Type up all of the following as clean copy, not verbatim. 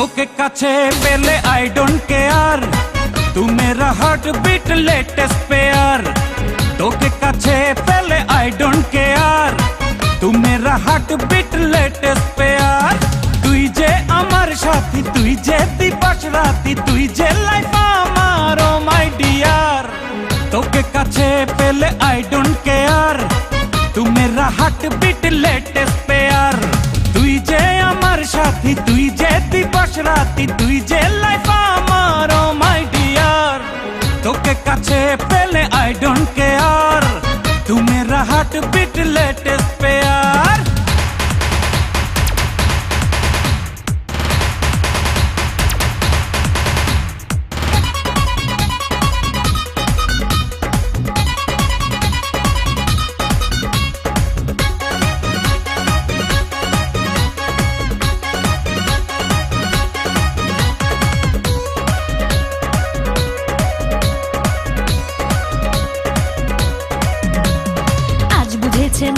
তোকে কাছে পেলে আই ডোন্ট কেয়ার, তু মেরা হার্ট বিট লেটেস্ট পেয়ার। তোকে কাছে পেলে আই ডোন্ট কেয়ার, তু মেরা হার্ট বিট লেটেস্ট পেয়ার। তুই যে আমার সাথী, তুই যে দিবস রাতি, তুই যে লাইফ আমার ও মাই ডিয়ার। তোকে কাছে পেলে আই ডোন্ট কেয়ার, তু মেরা হার্ট বিট লেটেস্ট পেয়ার। তুই যে আমার সাথী, তুই যে দিবস রাতি, তুই যে লাইফ আমার ও মাই ডিয়ার। তোকে কাছে পেলে আই ডোন্ট কেয়ার, তু মেরা হার্ট বিট লেটেস্ট পেয়ার।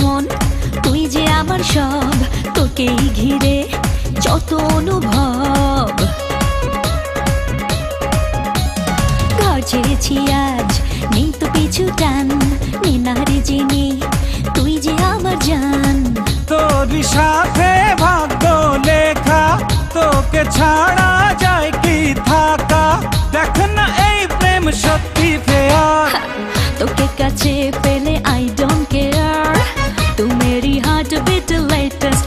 মন তুই যে আমার সব, তোকেই ঘিরে যত অনুভব। ঘর ছেড়েছি আজ, নেই তো পিছু টান, নেনারে জেনে তুই যে আমার জান। তোরই সাথে ভাগ্য লেখা, তোকে ছাড়া যায় কি থাকা। দেখ না এই প্রেম সত্যি ফেয়ার। তোকে কাছে পেলে আই ডোন্ট কেয়ার, তু মেরি হার্ট বিট লেটেস্ট